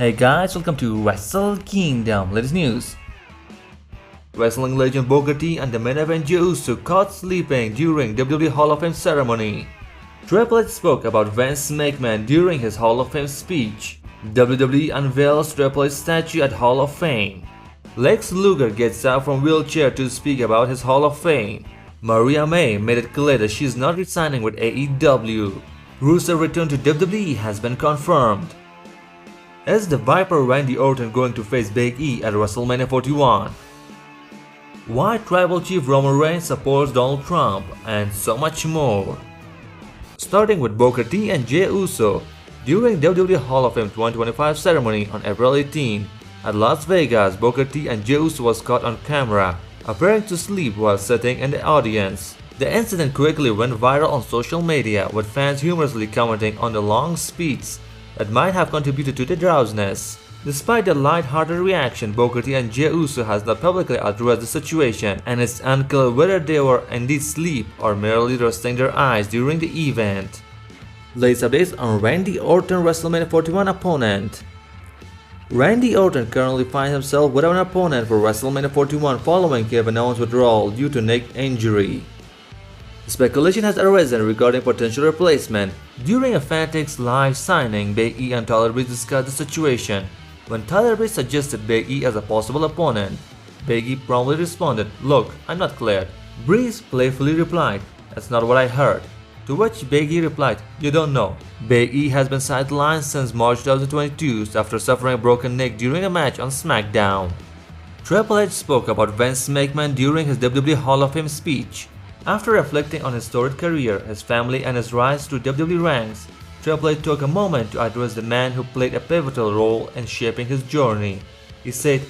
Hey guys, welcome to Wrestle Kingdom. Latest news. Wrestling legend Booker T and the main event Jey Uso caught sleeping during WWE Hall of Fame ceremony. Triple H spoke about Vince McMahon during his Hall of Fame speech. WWE unveils Triple H statue at Hall of Fame. Lex Luger gets out from wheelchair to speak about his Hall of Fame. Mariah May made it clear that she is not resigning with AEW. Rusev return to WWE has been confirmed. Is the Viper Randy Orton going to face Big E at WrestleMania 41? Why Tribal Chief Roman Reigns supports Donald Trump, and so much more. Starting with Booker T and Jey Uso during WWE Hall of Fame 2025 ceremony on April 18 at Las Vegas. Booker T and Jey Uso was caught on camera appearing to sleep while sitting in the audience. The incident quickly went viral on social media, with fans humorously commenting on the long speech that might have contributed to the drowsiness. Despite the light-hearted reaction, Booker T and Jey Uso has not publicly addressed the situation, and it's unclear whether they were indeed asleep or merely resting their eyes during the event. Latest updates on Randy Orton WrestleMania 41 opponent. Randy Orton currently finds himself without an opponent for WrestleMania 41 following Kevin Owens' withdrawal due to neck injury. Speculation has arisen regarding potential replacement. During a Fanatics live signing, Big E and Tyler Breeze discussed the situation. When Tyler Breeze suggested Big E as a possible opponent, Big E promptly responded, "Look, I'm not cleared." Breeze playfully replied, "That's not what I heard." To which Big E replied, "You don't know." Big E has been sidelined since March 2022 after suffering a broken neck during a match on SmackDown. Triple H spoke about Vince McMahon during his WWE Hall of Fame speech. After reflecting on his storied career, his family, and his rise to WWE ranks, Triple H took a moment to address the man who played a pivotal role in shaping his journey. He said,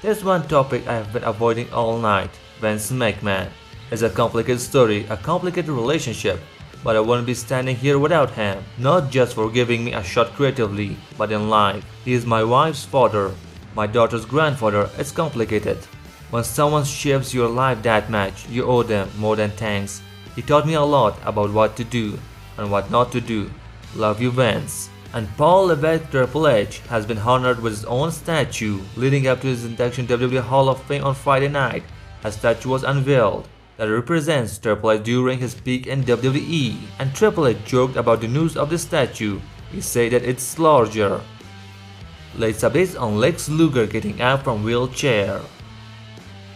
"There's one topic I have been avoiding all night. Vince McMahon. It's a complicated story, a complicated relationship, but I wouldn't be standing here without him, not just for giving me a shot creatively, but in life. He is my wife's father, my daughter's grandfather. It's complicated. When someone shapes your life that much, you owe them more than thanks. He taught me a lot about what to do and what not to do. Love you, Vince." And Paul Levesque Triple H has been honored with his own statue. Leading up to his induction to WWE Hall of Fame on Friday night, a statue was unveiled that represents Triple H during his peak in WWE. And Triple H joked about the news of the statue. He said that it's larger. Latest updates on Lex Luger getting out from wheelchair.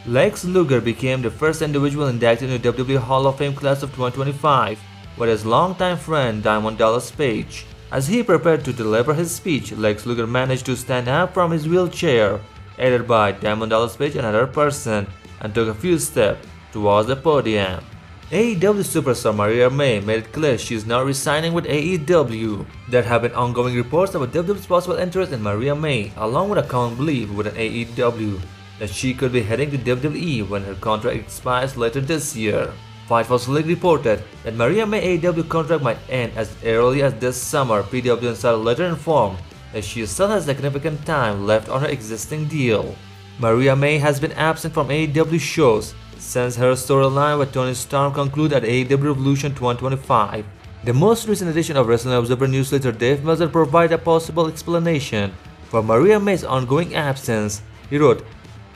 Lex Luger became the first individual inducted in the WWE Hall of Fame class of 2025 with his longtime friend Diamond Dallas Page. As he prepared to deliver his speech, Lex Luger managed to stand up from his wheelchair, aided by Diamond Dallas Page and another person, and took a few steps towards the podium. AEW superstar Mariah May made it clear she is now resigning with AEW. There have been ongoing reports about WWE's possible interest in Mariah May, along with a common belief within AEW that she could be heading to WWE when her contract expires later this year. Fightful League reported that Mariah May AEW contract might end as early as this summer. PW Insider later informed that she still has significant time left on her existing deal. Mariah May has been absent from AEW shows since her storyline with Tony Storm concluded at AEW Revolution 2025. The most recent edition of Wrestling Observer newsletter Dave Meltzer provided a possible explanation for Mariah May's ongoing absence. He wrote,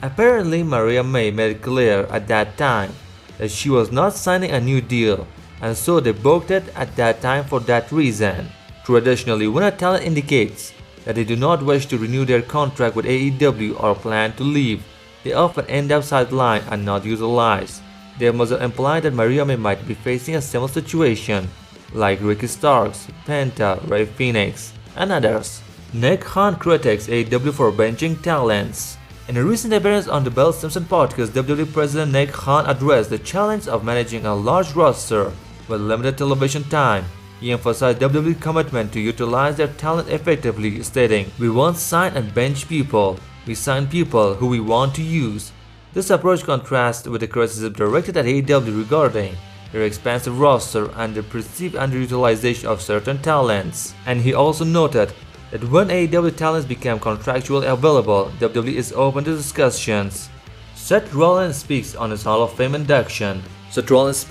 "Apparently, Mariah May made it clear at that time that she was not signing a new deal, and so they booked it at that time for that reason. Traditionally, when a talent indicates that they do not wish to renew their contract with AEW or plan to leave, they often end up sidelined and not utilized." They must have implied that Mariah May might be facing a similar situation, like Ricky Starks, Penta, Ray Phoenix, and others. Nick Khan critiques AEW for benching talents. In a recent appearance on the Bill Simpson podcast, WWE President Nick Khan addressed the challenge of managing a large roster with limited television time. He emphasized WWE's commitment to utilize their talent effectively, stating, "We won't sign and bench people. We sign people who we want to use." This approach contrasts with the criticism directed at AEW regarding their expansive roster and the perceived underutilization of certain talents. And he also noted that when AEW talents become contractually available, WWE is open to discussions. Seth Rollins speaks on his Hall of Fame induction. Seth Rollins,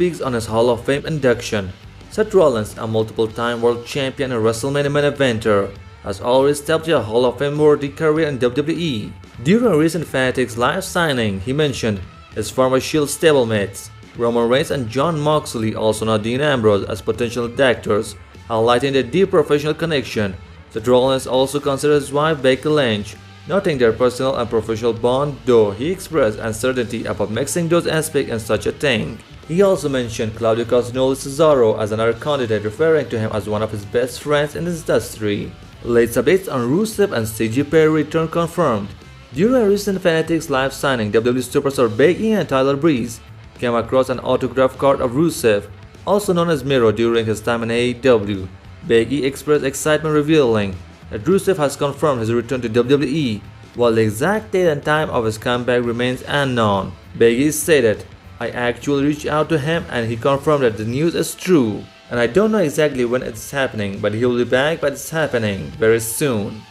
Seth Rollins, a multiple-time world champion and WrestleMania main eventer, has already established a Hall of Fame-worthy career in WWE. During a recent Fanatics live signing, he mentioned his former Shield stablemates, Roman Reigns and Jon Moxley, also known Dean Ambrose, as potential actors, highlighting their deep professional connection. Seth Rollins also considers his wife Becky Lynch, noting their personal and professional bond, though he expressed uncertainty about mixing those aspects in such a thing. He also mentioned Claudio Castagnoli Cesaro as another candidate, referring to him as one of his best friends in this industry. Latest updates on Rusev and CJ Perry return confirmed. During a recent Fanatics live signing, WWE superstar Big E and Tyler Breeze came across an autograph card of Rusev, also known as Miro, during his time in AEW. Big E expressed excitement, revealing that Rusev has confirmed his return to WWE, while the exact date and time of his comeback remains unknown. Big E stated, "I actually reached out to him and he confirmed that the news is true. And I don't know exactly when it's happening, but he'll be back, but it's happening very soon."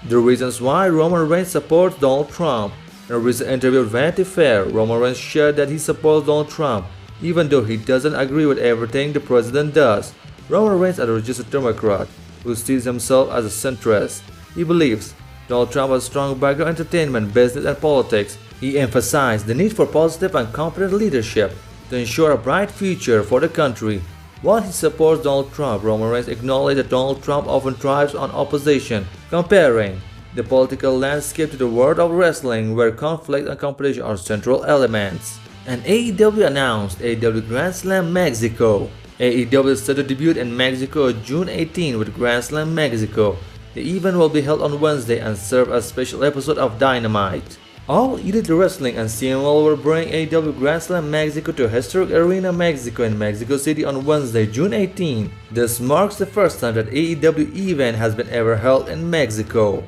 The reasons why Roman Reigns supports Donald Trump. In a recent interview with Vanity Fair, Roman Reigns shared that he supports Donald Trump, even though he doesn't agree with everything the president does. Roman Reigns is a registered Democrat who sees himself as a centrist. He believes Donald Trump has a strong background in entertainment, business, and politics. He emphasized the need for positive and competent leadership to ensure a bright future for the country. While he supports Donald Trump, Roman Reigns acknowledged that Donald Trump often thrives on opposition, comparing the political landscape to the world of wrestling, where conflict and competition are central elements. And AEW announced AEW Grand Slam Mexico. AEW is set to debut in Mexico June 18 with Grand Slam Mexico. The event will be held on Wednesday and serve as a special episode of Dynamite. All Elite Wrestling and CMLL will bring AEW Grand Slam Mexico to historic Arena Mexico in Mexico City on Wednesday, June 18. This marks the first time that AEW event has been ever held in Mexico.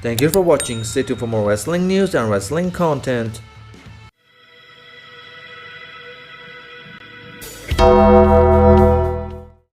Thank you for watching. Stay tuned for more wrestling news and wrestling content.